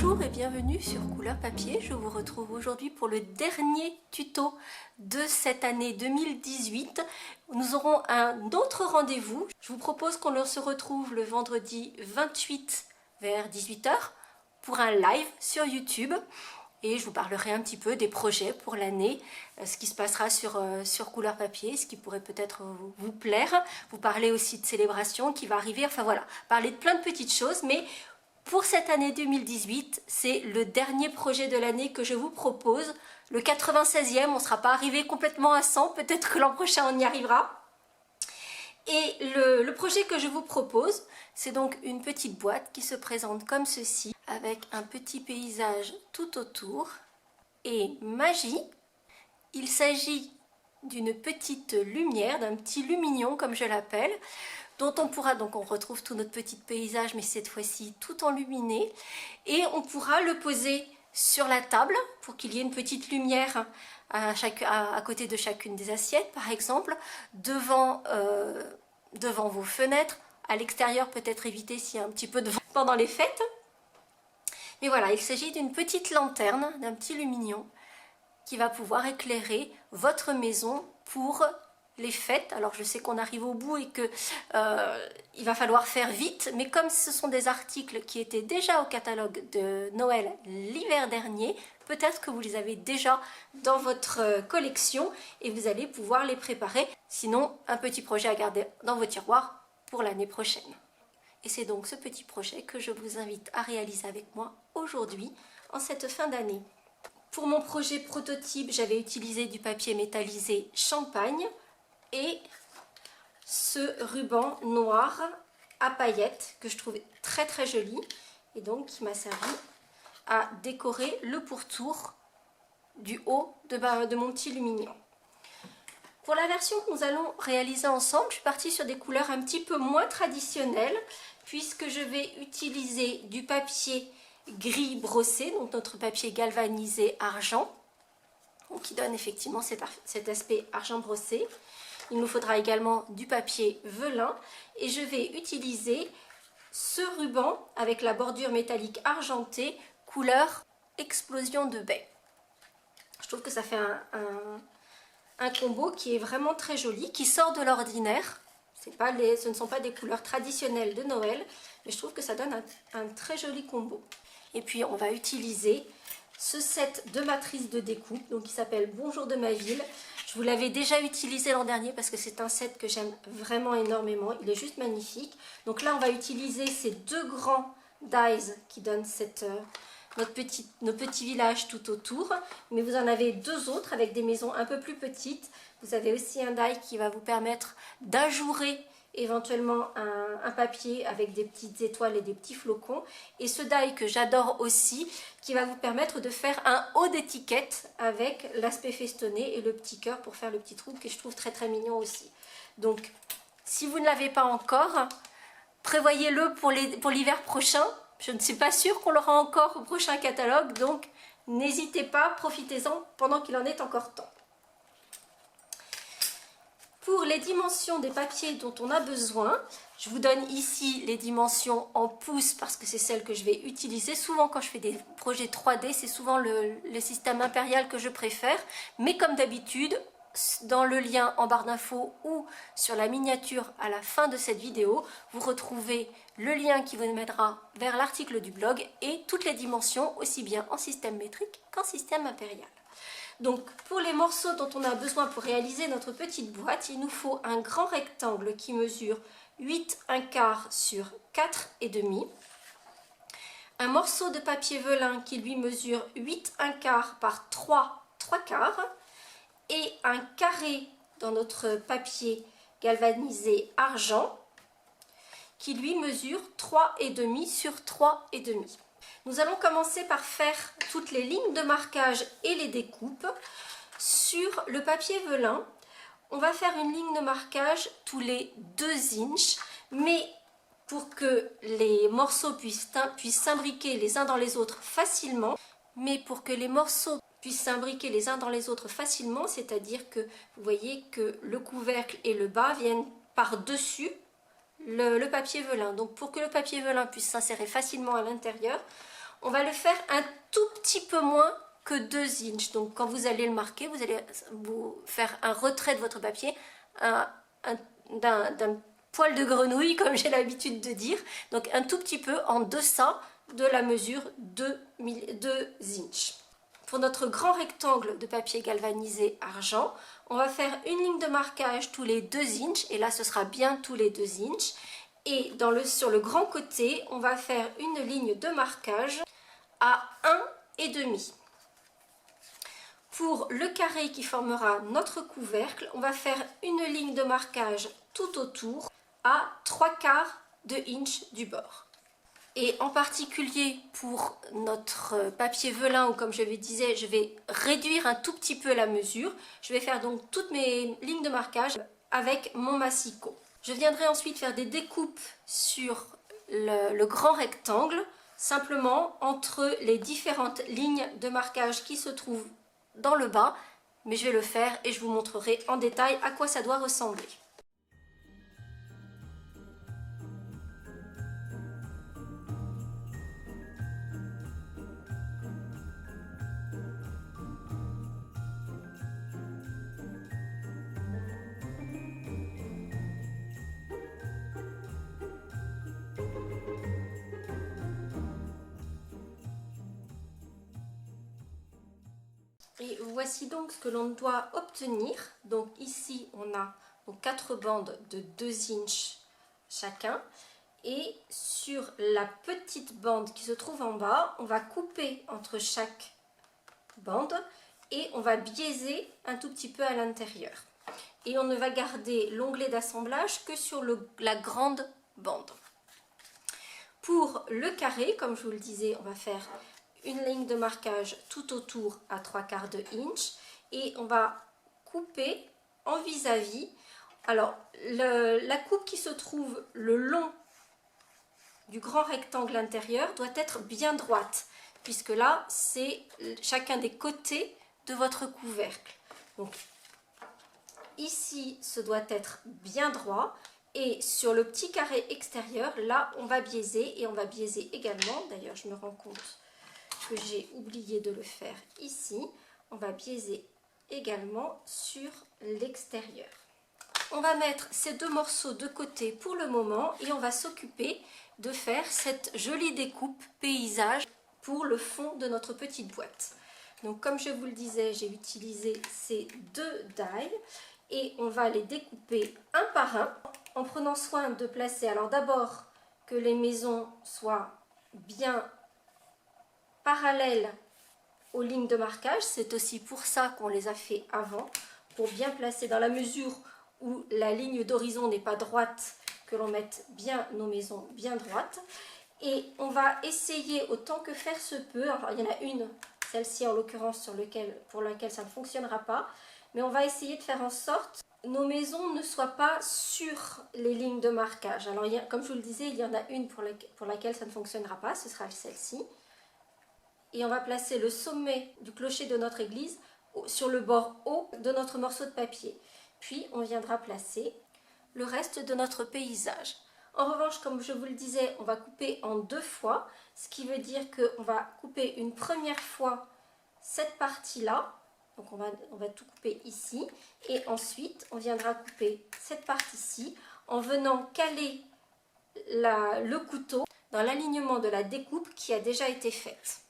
Bonjour et bienvenue sur Couleur Papier. Je vous retrouve aujourd'hui pour le dernier tuto de cette année 2018. Nous aurons un autre rendez-vous. Je vous propose qu'on se retrouve le vendredi 28 vers 18 h pour un live sur YouTube. Et je vous parlerai un petit peu des projets pour l'année, ce qui se passera sur Couleur Papier, ce qui pourrait peut-être vous plaire. Vous parler aussi de célébration qui va arriver, enfin voilà, parler de plein de petites choses. Mais pour cette année 2018, c'est le dernier projet de l'année que je vous propose. Le 96e, on ne sera pas arrivé complètement à 100, peut-être que l'an prochain on y arrivera. Et le projet que je vous propose, c'est donc une petite boîte qui se présente comme ceci, avec un petit paysage tout autour. Et magie, il s'agit d'une petite lumière, d'un petit lumignon comme je l'appelle, dont on pourra, donc on retrouve tout notre petit paysage, mais cette fois-ci tout enluminé. Et on pourra le poser sur la table pour qu'il y ait une petite lumière à côté de chacune des assiettes, par exemple, devant vos fenêtres, à l'extérieur peut-être éviter s'il y a un petit peu de vent pendant les fêtes. Mais voilà, il s'agit d'une petite lanterne, d'un petit lumignon qui va pouvoir éclairer votre maison pour les fêtes. Alors je sais qu'on arrive au bout et que il va falloir faire vite, mais comme ce sont des articles qui étaient déjà au catalogue de Noël l'hiver dernier, peut-être que vous les avez déjà dans votre collection et vous allez pouvoir les préparer. Sinon, un petit projet à garder dans vos tiroirs pour l'année prochaine. Et c'est donc ce petit projet que je vous invite à réaliser avec moi aujourd'hui, en cette fin d'année. Pour mon projet prototype, j'avais utilisé du papier métallisé champagne et ce ruban noir à paillettes que je trouvais très très joli et donc qui m'a servi à décorer le pourtour du haut de mon petit lumignon. Pour la version que nous allons réaliser ensemble, je suis partie sur des couleurs un petit peu moins traditionnelles puisque je vais utiliser du papier gris brossé, donc notre papier galvanisé argent, qui donne effectivement cet aspect argent brossé. Il nous faudra également du papier velin et je vais utiliser ce ruban avec la bordure métallique argentée couleur explosion de baie. Je trouve que ça fait un combo qui est vraiment très joli, qui sort de l'ordinaire. Ce ne sont pas des couleurs traditionnelles de Noël, mais je trouve que ça donne un très joli combo. Et puis on va utiliser ce set de matrices de découpe, donc qui s'appelle Bonjour de ma ville. Je vous l'avais déjà utilisé l'an dernier parce que c'est un set que j'aime vraiment énormément, il est juste magnifique. Donc là on va utiliser ces deux grands dies qui donnent nos petits villages tout autour, mais vous en avez deux autres avec des maisons un peu plus petites. Vous avez aussi un die qui va vous permettre d'ajourer éventuellement un papier avec des petites étoiles et des petits flocons, et ce die que j'adore aussi qui va vous permettre de faire un haut d'étiquette avec l'aspect festonné et le petit cœur pour faire le petit trou que je trouve très très mignon aussi. Donc si vous ne l'avez pas encore, prévoyez-le pour l'hiver prochain. Je ne suis pas sûre qu'on l'aura encore au prochain catalogue, donc n'hésitez pas, profitez-en pendant qu'il en est encore temps. Pour les dimensions des papiers dont on a besoin, je vous donne ici les dimensions en pouces parce que c'est celles que je vais utiliser. Souvent quand je fais des projets 3D, c'est souvent le système impérial que je préfère. Mais comme d'habitude, dans le lien en barre d'infos ou sur la miniature à la fin de cette vidéo, vous retrouvez le lien qui vous mènera vers l'article du blog et toutes les dimensions, aussi bien en système métrique qu'en système impérial. Donc pour les morceaux dont on a besoin pour réaliser notre petite boîte, il nous faut un grand rectangle qui mesure 8 1/4 sur 4,5, un morceau de papier velin qui lui mesure 8 1/4 par 3 3/4 et un carré dans notre papier galvanisé argent qui lui mesure 3,5 sur 3,5. Nous allons commencer par faire toutes les lignes de marquage et les découpes. Sur le papier velin, on va faire une ligne de marquage tous les 2 inches, mais pour que les morceaux puissent s'imbriquer les uns dans les autres facilement, c'est-à-dire que vous voyez que le couvercle et le bas viennent par-dessus le papier velin. Donc pour que le papier velin puisse s'insérer facilement à l'intérieur, on va le faire un tout petit peu moins que 2 inches. Donc quand vous allez le marquer, vous allez vous faire un retrait de votre papier d'un poil de grenouille, comme j'ai l'habitude de dire. Donc un tout petit peu en deçà de la mesure 2 inches. Pour notre grand rectangle de papier galvanisé argent, on va faire une ligne de marquage tous les 2 inches, et là ce sera bien tous les 2 inches. Et sur le grand côté, on va faire une ligne de marquage à 1,5. Pour le carré qui formera notre couvercle, on va faire une ligne de marquage tout autour à 3/4 de inch du bord. Et en particulier pour notre papier velin, ou comme je le disais, je vais réduire un tout petit peu la mesure. Je vais faire donc toutes mes lignes de marquage avec mon massicot. Je viendrai ensuite faire des découpes sur le grand rectangle, simplement entre les différentes lignes de marquage qui se trouvent dans le bas, mais je vais le faire et je vous montrerai en détail à quoi ça doit ressembler. Et voici donc ce que l'on doit obtenir. Donc ici on a donc 4 bandes de 2 inches chacun. Et sur la petite bande qui se trouve en bas, on va couper entre chaque bande et on va biaiser un tout petit peu à l'intérieur. Et on ne va garder l'onglet d'assemblage que sur la grande bande. Pour le carré, comme je vous le disais, on va faire une ligne de marquage tout autour à 3/4 de inch et on va couper en vis-à-vis. Alors la coupe qui se trouve le long du grand rectangle intérieur doit être bien droite, puisque là c'est chacun des côtés de votre couvercle. Donc ici ce doit être bien droit, et sur le petit carré extérieur là on va biaiser, et on va biaiser également, d'ailleurs je me rends compte que j'ai oublié de le faire ici, on va biaiser également sur l'extérieur. On va mettre ces 2 morceaux de côté pour le moment et on va s'occuper de faire cette jolie découpe paysage pour le fond de notre petite boîte. Donc comme je vous le disais, j'ai utilisé ces 2 die et on va les découper un par un en prenant soin de placer, alors d'abord que les maisons soient bien parallèles aux lignes de marquage. C'est aussi pour ça qu'on les a fait avant, pour bien placer dans la mesure où la ligne d'horizon n'est pas droite, que l'on mette bien nos maisons bien droites. Et on va essayer autant que faire se peut, alors il y en a une, celle-ci en l'occurrence pour laquelle ça ne fonctionnera pas, mais on va essayer de faire en sorte que nos maisons ne soient pas sur les lignes de marquage. Alors comme je vous le disais, il y en a une pour laquelle ça ne fonctionnera pas, ce sera celle-ci. Et on va placer le sommet du clocher de notre église sur le bord haut de notre morceau de papier. Puis on viendra placer le reste de notre paysage. En revanche, comme je vous le disais, on va couper en 2 fois, ce qui veut dire qu'on va couper une première fois cette partie-là, donc on va tout couper ici, et ensuite on viendra couper cette partie-ci en venant caler le couteau dans l'alignement de la découpe qui a déjà été faite.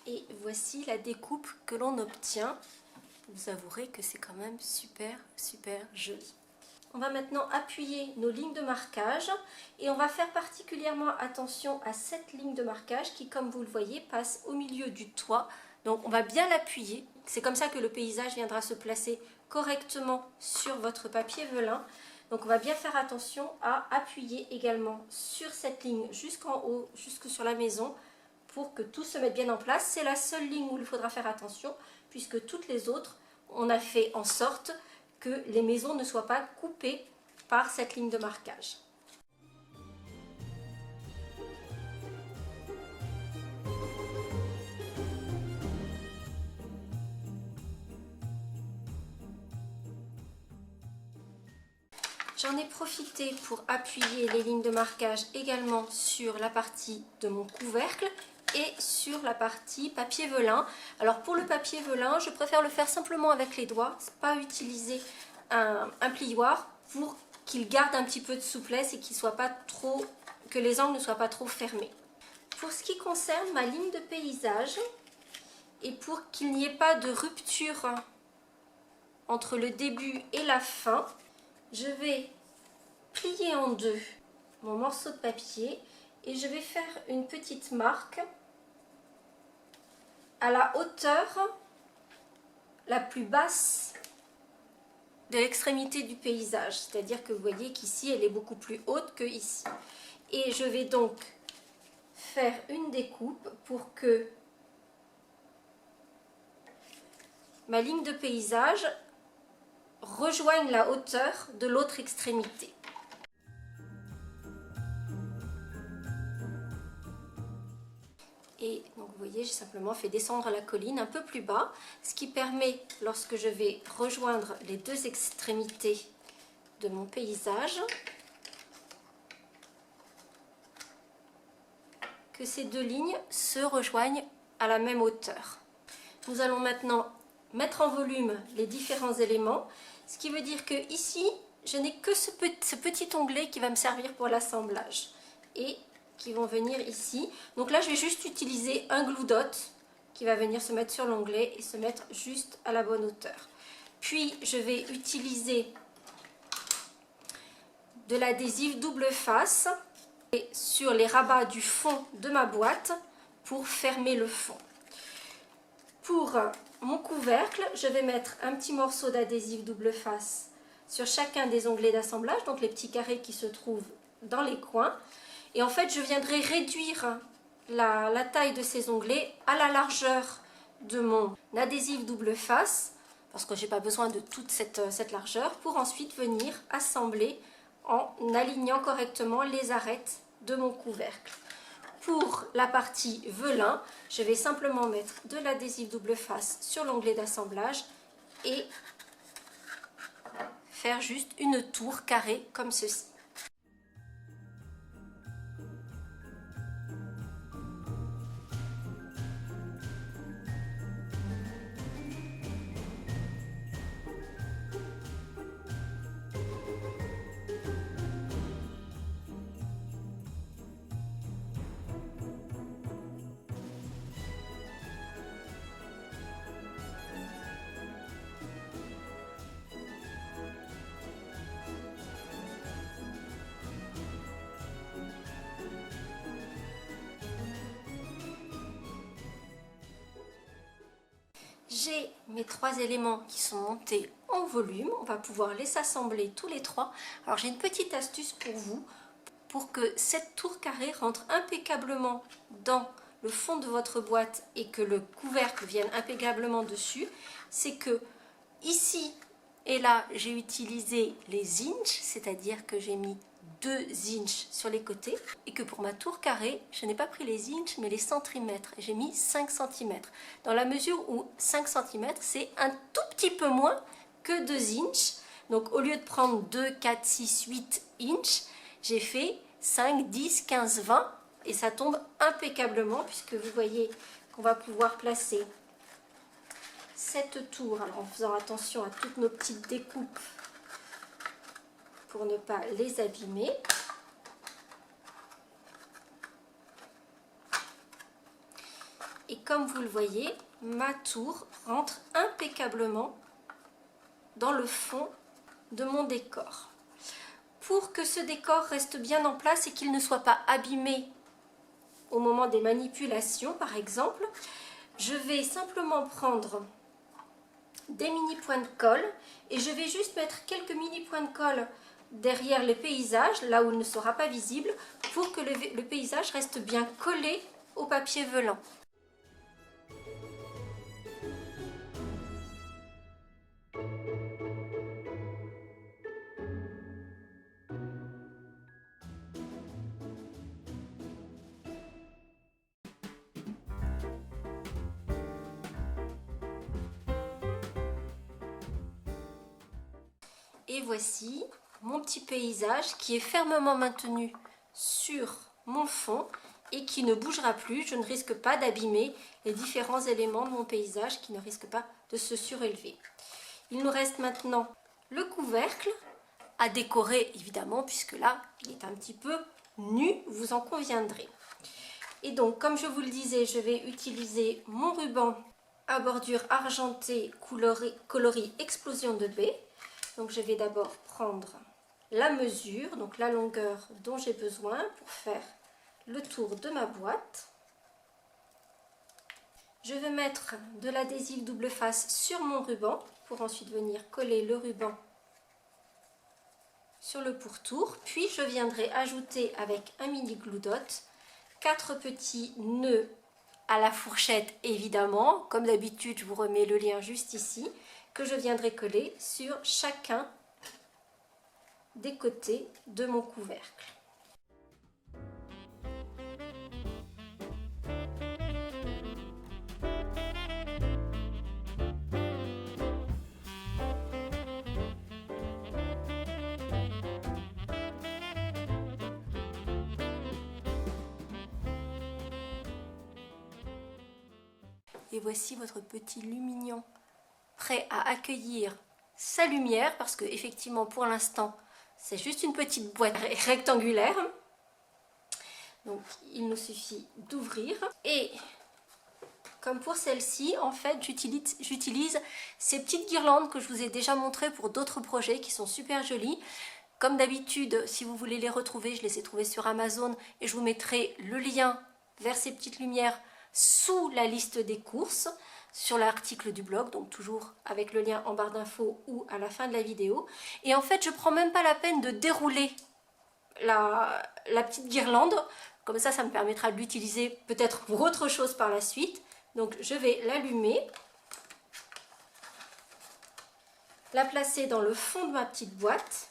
Et voici la découpe que l'on obtient. Vous avouerez que c'est quand même super joli. On va maintenant appuyer nos lignes de marquage et on va faire particulièrement attention à cette ligne de marquage qui, comme vous le voyez, passe au milieu du toit. Donc on va bien l'appuyer. C'est comme ça que le paysage viendra se placer correctement sur votre papier velin. Donc on va bien faire attention à appuyer également sur cette ligne jusqu'en haut, jusque sur la maison, pour que tout se mette bien en place. C'est la seule ligne où il faudra faire attention, puisque toutes les autres, on a fait en sorte que les maisons ne soient pas coupées par cette ligne de marquage. J'en ai profité pour appuyer les lignes de marquage également sur la partie de mon couvercle et sur la partie papier velin. Alors pour le papier velin, je préfère le faire simplement avec les doigts, pas utiliser un plioir pour qu'il garde un petit peu de souplesse et qu'il soit pas trop, que les angles ne soient pas trop fermés. Pour ce qui concerne ma ligne de paysage, et pour qu'il n'y ait pas de rupture entre le début et la fin, je vais plier en deux mon morceau de papier et je vais faire une petite marque à la hauteur la plus basse de l'extrémité du paysage. C'est-à-dire que vous voyez qu'ici, elle est beaucoup plus haute que ici. Et je vais donc faire une découpe pour que ma ligne de paysage rejoigne la hauteur de l'autre extrémité. Et donc vous voyez, j'ai simplement fait descendre la colline un peu plus bas, ce qui permet, lorsque je vais rejoindre les deux extrémités de mon paysage, que ces deux lignes se rejoignent à la même hauteur. Nous allons maintenant mettre en volume les différents éléments, ce qui veut dire que ici, je n'ai que ce petit onglet qui va me servir pour l'assemblage et qui vont venir ici. Donc là, je vais juste utiliser un glue dot qui va venir se mettre sur l'onglet et se mettre juste à la bonne hauteur. Puis, je vais utiliser de l'adhésif double face et sur les rabats du fond de ma boîte pour fermer le fond. Pour mon couvercle, je vais mettre un petit morceau d'adhésif double face sur chacun des onglets d'assemblage, donc les petits carrés qui se trouvent dans les coins. Et en fait, je viendrai réduire la taille de ces onglets à la largeur de mon adhésif double face, parce que je n'ai pas besoin de toute cette largeur, pour ensuite venir assembler en alignant correctement les arêtes de mon couvercle. Pour la partie velin, je vais simplement mettre de l'adhésif double face sur l'onglet d'assemblage et faire juste une tour carrée comme ceci. J'ai mes trois éléments qui sont montés en volume, on va pouvoir les assembler tous les trois. Alors j'ai une petite astuce pour vous, pour que cette tour carrée rentre impeccablement dans le fond de votre boîte et que le couvercle vienne impeccablement dessus, c'est que ici et là j'ai utilisé les inches, c'est-à-dire que j'ai mis 2 inches sur les côtés et que pour ma tour carrée, je n'ai pas pris les inches mais les centimètres. J'ai mis 5 cm dans la mesure où 5 cm c'est un tout petit peu moins que 2 inches. Donc au lieu de prendre 2, 4, 6, 8 inches, j'ai fait 5, 10, 15, 20 et ça tombe impeccablement puisque vous voyez qu'on va pouvoir placer cette tour, alors en faisant attention à toutes nos petites découpes pour ne pas les abîmer. Et comme vous le voyez, ma tour rentre impeccablement dans le fond de mon décor. Pour que ce décor reste bien en place et qu'il ne soit pas abîmé au moment des manipulations, par exemple, je vais simplement prendre des mini points de colle et je vais juste mettre quelques mini points de colle derrière le paysage, là où il ne sera pas visible, pour que le paysage reste bien collé au papier velin. Et voici mon petit paysage qui est fermement maintenu sur mon fond et qui ne bougera plus. Je ne risque pas d'abîmer les différents éléments de mon paysage qui ne risquent pas de se surélever. Il nous reste maintenant le couvercle à décorer évidemment, puisque là il est un petit peu nu, vous en conviendrez. Et donc comme je vous le disais, je vais utiliser mon ruban à bordure argentée coloris explosion de baie. Donc je vais d'abord prendre la mesure, donc la longueur dont j'ai besoin pour faire le tour de ma boîte. Je vais mettre de l'adhésif double face sur mon ruban pour ensuite venir coller le ruban sur le pourtour. Puis je viendrai ajouter avec un mini glue dot 4 petits nœuds à la fourchette évidemment. Comme d'habitude, je vous remets le lien juste ici, que je viendrai coller sur chacun des côtés de mon couvercle. Et voici votre petit lumignon prêt à accueillir sa lumière, parce que effectivement pour l'instant c'est juste une petite boîte rectangulaire. Donc il nous suffit d'ouvrir. Et comme pour celle-ci, en fait j'utilise ces petites guirlandes que je vous ai déjà montrées pour d'autres projets qui sont super jolies. Comme d'habitude, si vous voulez les retrouver, je les ai trouvées sur Amazon et je vous mettrai le lien vers ces petites lumières sous la liste des courses sur l'article du blog, donc toujours avec le lien en barre d'infos ou à la fin de la vidéo. Et en fait je prends même pas la peine de dérouler la petite guirlande, comme ça me permettra de l'utiliser peut-être pour autre chose par la suite. Donc je vais l'allumer, la placer dans le fond de ma petite boîte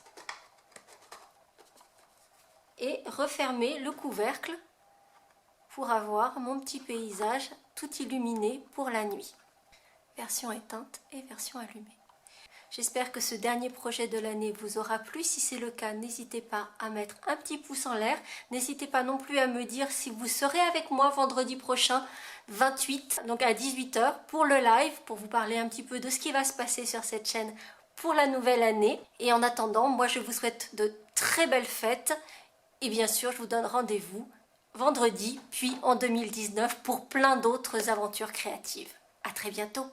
et refermer le couvercle pour avoir mon petit paysage tout illuminé pour la nuit. Version éteinte et version allumée. J'espère que ce dernier projet de l'année vous aura plu. Si c'est le cas, n'hésitez pas à mettre un petit pouce en l'air. N'hésitez pas non plus à me dire si vous serez avec moi vendredi prochain, 28, donc à 18 h, pour le live, pour vous parler un petit peu de ce qui va se passer sur cette chaîne pour la nouvelle année. Et en attendant, moi je vous souhaite de très belles fêtes. Et bien sûr, je vous donne rendez-vous vendredi, puis en 2019 pour plein d'autres aventures créatives. À très bientôt!